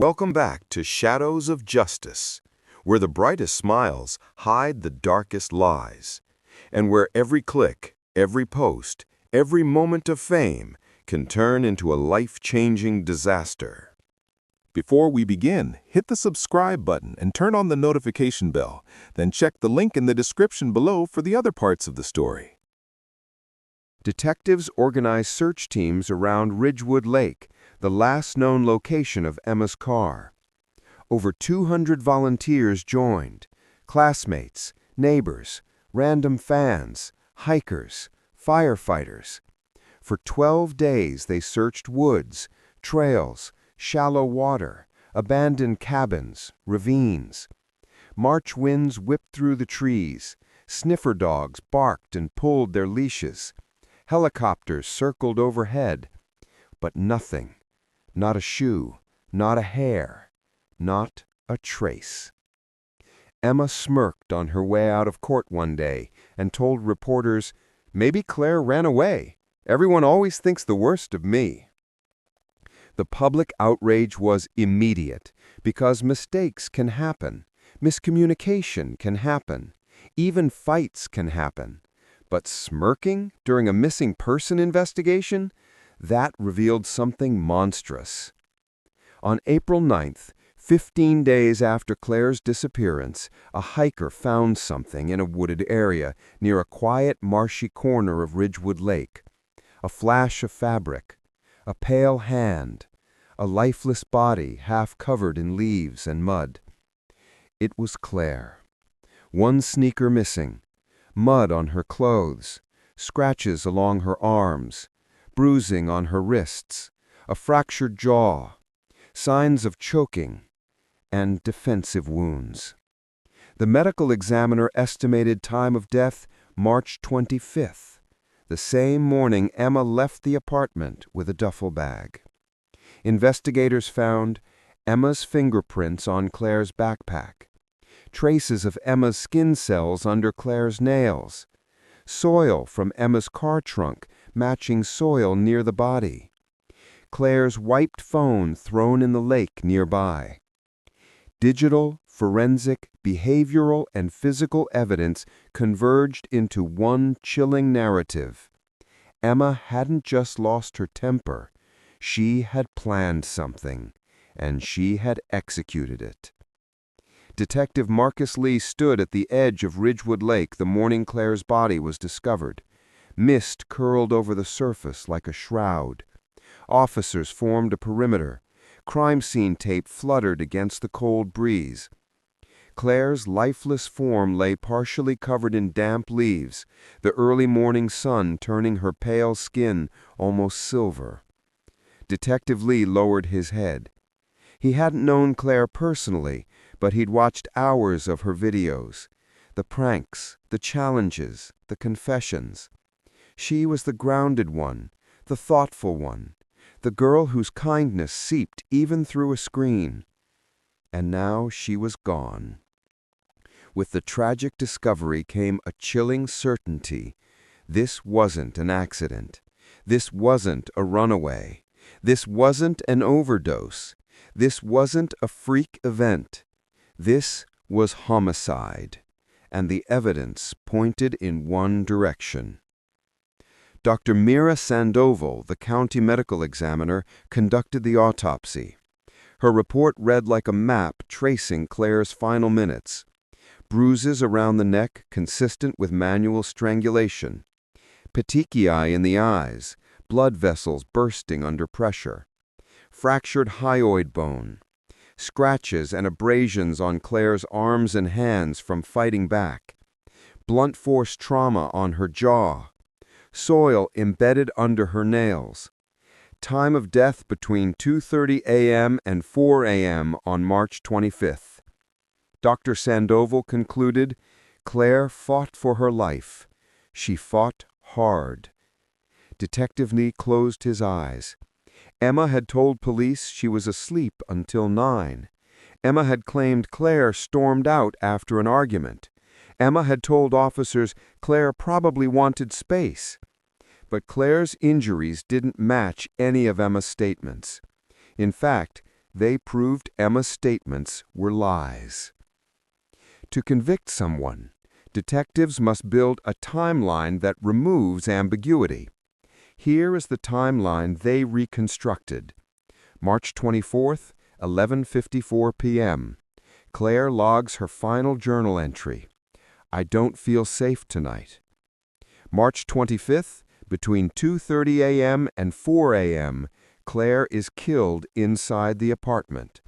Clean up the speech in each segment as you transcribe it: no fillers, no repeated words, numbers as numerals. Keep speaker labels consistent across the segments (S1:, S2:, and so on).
S1: Welcome back to Shadows of Justice, where the brightest smiles hide the darkest lies, and where every click, every post, every moment of fame can turn into a life-changing disaster.
S2: Before we begin, hit the subscribe button and turn on the notification bell. Then check the link in the description below for the other parts of the story.
S1: Detectives organized search teams around Ridgewood Lake, the last known location of Emma's car. Over 200 volunteers joined: classmates, neighbors, random fans, hikers, firefighters. For 12 days they searched woods, trails, shallow water, abandoned cabins, ravines. March winds whipped through the trees. Sniffer dogs barked and pulled their leashes. Helicopters circled overhead. But nothing. Not a shoe, not a hair, not a trace. Emma smirked on her way out of court one day and told reporters, "Maybe Claire ran away. Everyone always thinks the worst of me." The public outrage was immediate because mistakes can happen, miscommunication can happen, even fights can happen. But smirking during a missing person investigation? That revealed something monstrous. On April 9th, 15 days after Claire's disappearance, a hiker found something in a wooded area near a quiet, marshy corner of Ridgewood Lake. A flash of fabric, a pale hand, a lifeless body half covered in leaves and mud. It was Claire. One sneaker missing, mud on her clothes, scratches along her arms, bruising on her wrists, a fractured jaw, signs of choking, and defensive wounds. The medical examiner estimated time of death March 25th, the same morning Emma left the apartment with a duffel bag. Investigators found Emma's fingerprints on Claire's backpack, traces of Emma's skin cells under Claire's nails, soil from Emma's car trunk matching soil near the body, Claire's wiped phone thrown in the lake nearby. Digital, forensic, behavioral, and physical evidence converged into one chilling narrative. Emma hadn't just lost her temper. She had planned something, and she had executed it. Detective Marcus Lee stood at the edge of Ridgewood Lake the morning Claire's body was discovered. Mist curled over the surface like a shroud. Officers formed a perimeter. Crime scene tape fluttered against the cold breeze. Claire's lifeless form lay partially covered in damp leaves, the early morning sun turning her pale skin almost silver. Detective Lee lowered his head. He hadn't known Claire personally, but he'd watched hours of her videos. The pranks, the challenges, the confessions. She was the grounded one, the thoughtful one, the girl whose kindness seeped even through a screen. And now she was gone. With the tragic discovery came a chilling certainty. This wasn't an accident. This wasn't a runaway. This wasn't an overdose. This wasn't a freak event. This was homicide, and the evidence pointed in one direction. Dr. Mira Sandoval, the county medical examiner, conducted the autopsy. Her report read like a map tracing Claire's final minutes. Bruises around the neck consistent with manual strangulation. Petechiae in the eyes, blood vessels bursting under pressure. Fractured hyoid bone. Scratches and abrasions on Claire's arms and hands from fighting back. Blunt force trauma on her jaw. Soil embedded under her nails. Time of death between 2:30 a.m. and 4 a.m. on March 25th. Dr. Sandoval concluded, Claire fought for her life. She fought hard. Detective Lee closed his eyes. Emma had told police she was asleep until 9. Emma had claimed Claire stormed out after an argument. Emma had told officers Claire probably wanted space. But Claire's injuries didn't match any of Emma's statements. In fact, They proved Emma's statements were lies. To convict someone, detectives must build a timeline that removes ambiguity. Here is the timeline they reconstructed. March 24th, 11:54 p.m. Claire logs her final journal entry. I don't feel safe tonight. March 25th, between 2:30 a.m. and 4 a.m., Claire is killed inside the apartment,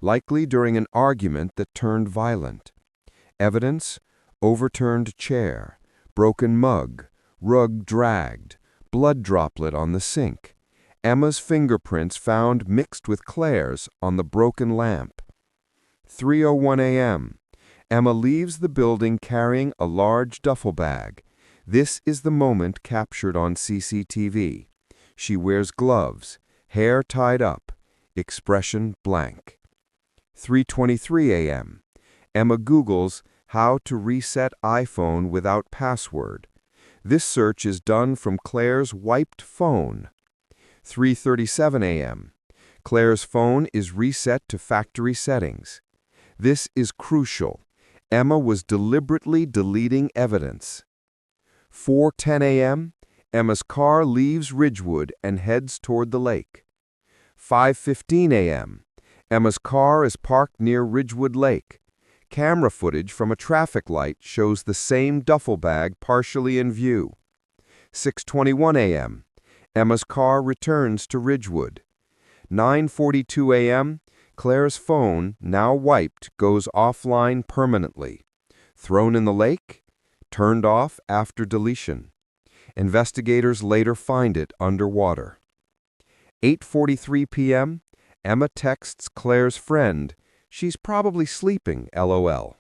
S1: likely during an argument that turned violent. Evidence: overturned chair, broken mug, rug dragged, blood droplet on the sink, Emma's fingerprints found mixed with Claire's on the broken lamp. 3:01 a.m. Emma leaves the building carrying a large duffel bag. This is the moment captured on CCTV. She wears gloves, hair tied up, expression blank. 3:23 a.m. Emma Googles how to reset iPhone without password. This search is done from Claire's wiped phone. 3:37 a.m. Claire's phone is reset to factory settings. This is crucial. Emma was deliberately deleting evidence. 4:10 a.m. Emma's car leaves Ridgewood and heads toward the lake. 5:15 a.m. Emma's car is parked near Ridgewood Lake. Camera footage from a traffic light shows the same duffel bag partially in view. 6:21 a.m. Emma's car returns to Ridgewood. 9:42 a.m. Claire's phone, now wiped, goes offline permanently. Thrown in the lake? Turned off after deletion. Investigators later find it underwater. 8:43 p.m. Emma texts Claire's friend, "She's probably sleeping, LOL."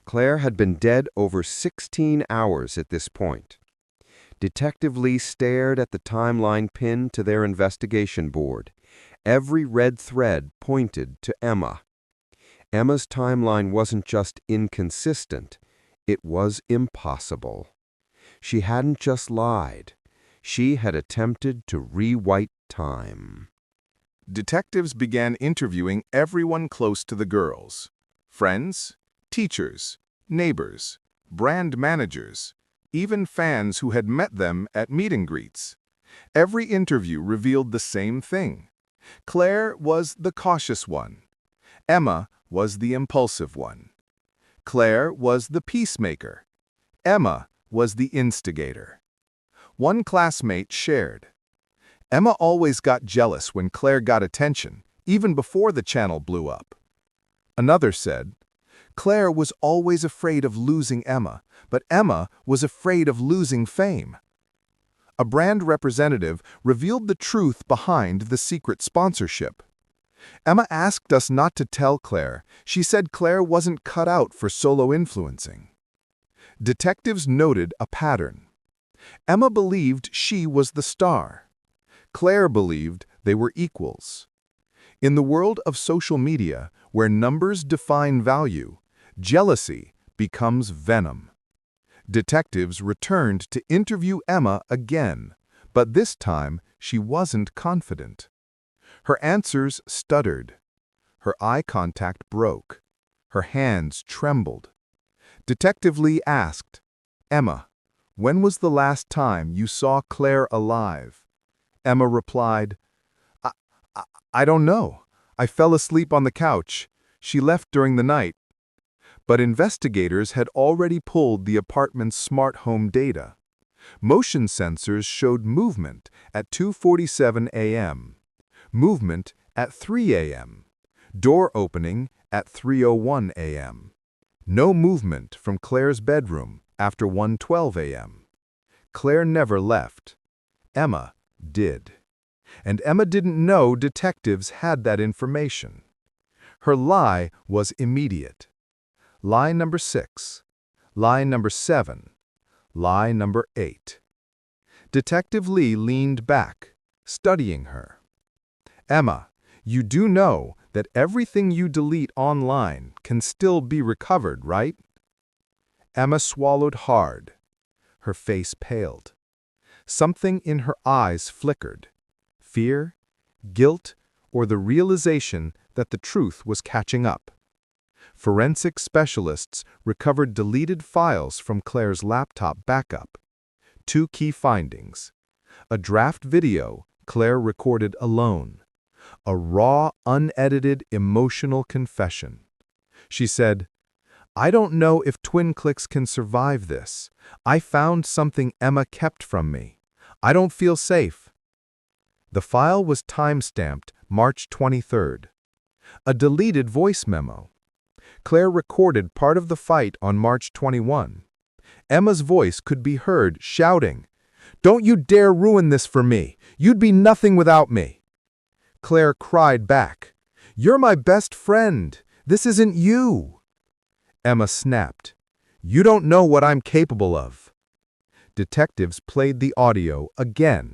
S1: Claire had been dead over 16 hours at this point. Detective Lee stared at the timeline pinned to their investigation board. Every red thread pointed to Emma. Emma's timeline wasn't just inconsistent, it was impossible. She hadn't just lied. She had attempted to rewrite time.
S2: Detectives began interviewing everyone close to the girls: friends, teachers, neighbors, brand managers, even fans who had met them at meet and greets. Every interview revealed the same thing. Claire was the cautious one. Emma was the impulsive one. Claire was the peacemaker. Emma was the instigator. One classmate shared, "Emma always got jealous when Claire got attention, even before the channel blew up." Another said, "Claire was always afraid of losing Emma, but Emma was afraid of losing fame." A brand representative revealed the truth behind the secret sponsorship. "Emma asked us not to tell Claire. She said Claire wasn't cut out for solo influencing." Detectives noted a pattern. Emma believed she was the star. Claire believed they were equals. In the world of social media, where numbers define value, jealousy becomes venom. Detectives returned to interview Emma again, but this time she wasn't confident. Her answers stuttered. Her eye contact broke. Her hands trembled. Detective Lee asked, "Emma, when was the last time you saw Claire alive?" Emma replied, I don't know. I fell asleep on the couch. She left during the night." But investigators had already pulled the apartment's smart home data. Motion sensors showed movement at 2:47 a.m., movement at 3 a.m., door opening at 3:01 a.m. No movement from Claire's bedroom after 1:12 a.m. Claire never left. Emma did. And Emma didn't know detectives had that information. Her lie was immediate. Lie number 6. Lie number 7. Lie number 8. Detective Lee leaned back, studying her. "Emma, you do know that everything you delete online can still be recovered, right?" Emma swallowed hard. Her face paled. Something in her eyes flickered. Fear, guilt, or the realization that the truth was catching up. Forensic specialists recovered deleted files from Claire's laptop backup. 2 key findings: a draft video Claire recorded alone, a raw, unedited, emotional confession. She said, "I don't know if TwinClicks can survive this. I found something Emma kept from me. I don't feel safe." The file was time-stamped March 23rd. A deleted voice memo. Claire recorded part of the fight on March 21. Emma's voice could be heard shouting, "Don't you dare ruin this for me! You'd be nothing without me!" Claire cried back, "You're my best friend! This isn't you!" Emma snapped, "You don't know what I'm capable of." Detectives played the audio again,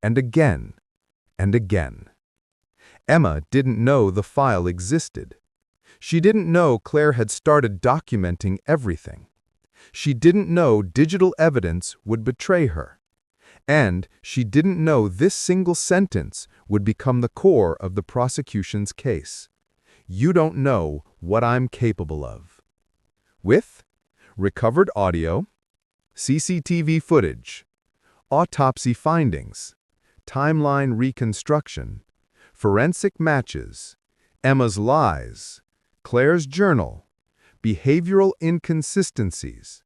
S2: and again, and again. Emma didn't know the file existed. She didn't know Claire had started documenting everything. She didn't know digital evidence would betray her. And she didn't know this single sentence would become the core of the prosecution's case. "You don't know what I'm capable of." With recovered audio, CCTV footage, autopsy findings, timeline reconstruction, forensic matches, Emma's lies, Claire's journal, behavioral inconsistencies,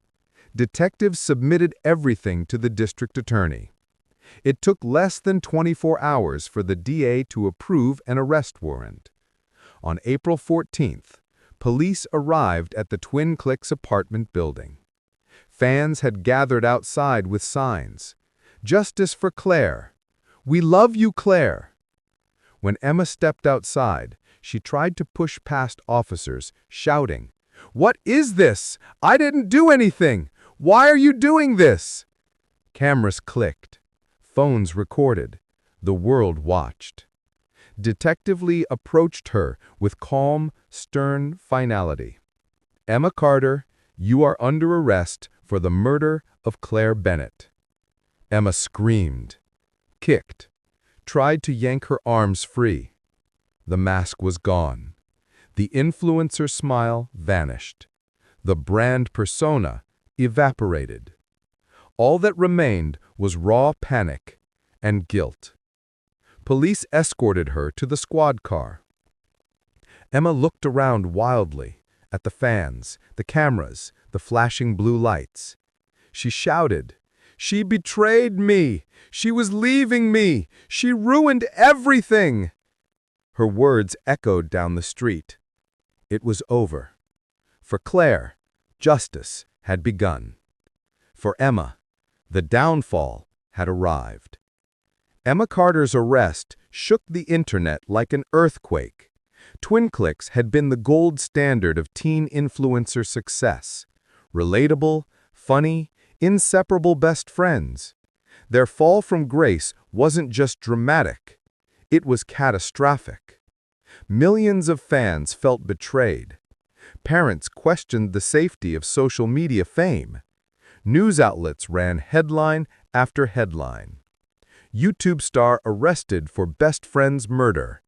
S2: detectives submitted everything to the district attorney. It took less than 24 hours for the DA to approve an arrest warrant. On April 14th, police arrived at the TwinClicks apartment building. Fans had gathered outside with signs, "Justice for Claire! We love you, Claire!" When Emma stepped outside, she tried to push past officers, shouting, "What is this? I didn't do anything! Why are you doing this?" Cameras clicked. Phones recorded. The world watched. Detective Lee approached her with calm, stern finality. "Emma Carter, you are under arrest for the murder of Claire Bennett." Emma screamed, kicked, tried to yank her arms free. The mask was gone. The influencer smile vanished. The brand persona evaporated. All that remained was raw panic and guilt. Police escorted her to the squad car. Emma looked around wildly, at the fans, the cameras, the flashing blue lights. She shouted, "She betrayed me! She was leaving me! She ruined everything!" Her words echoed down the street. It was over. For Claire, justice had begun. For Emma, the downfall had arrived. Emma Carter's arrest shook the internet like an earthquake. TwinClicks had been the gold standard of teen influencer success. Relatable, funny, inseparable best friends. Their fall from grace wasn't just dramatic. It was catastrophic. Millions of fans felt betrayed. Parents questioned the safety of social media fame. News outlets ran headline after headline. YouTube star arrested for best friend's murder.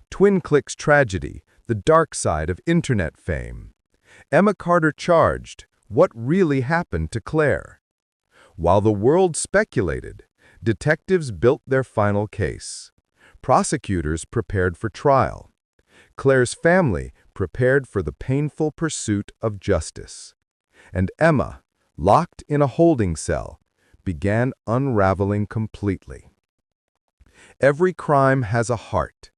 S2: TwinClicks tragedy, the dark side of internet fame. Emma Carter charged. What really happened to Claire? While the world speculated, detectives built their final case. Prosecutors prepared for trial. Claire's family prepared for the painful pursuit of justice. And Emma, locked in a holding cell, began unraveling completely. Every crime has a heart,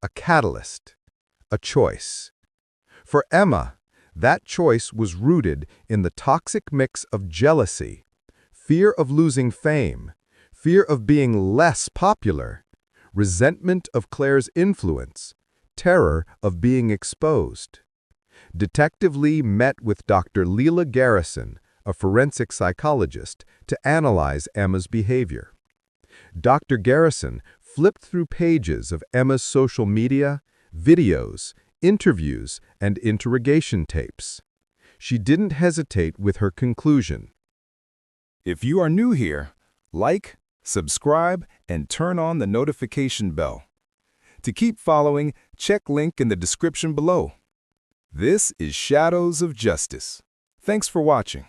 S2: a catalyst, a choice. For Emma, that choice was rooted in the toxic mix of jealousy, fear of losing fame, fear of being less popular, resentment of Claire's influence, terror of being exposed. Detective Lee met with Dr. Leela Garrison, a forensic psychologist, to analyze Emma's behavior. Dr. Garrison flipped through pages of Emma's social media, videos, interviews, and interrogation tapes. She didn't hesitate with her conclusion.
S3: If you are new here, like, subscribe, and turn on the notification bell. To keep following, check link in the description below. This is Shadows of Justice. Thanks for watching.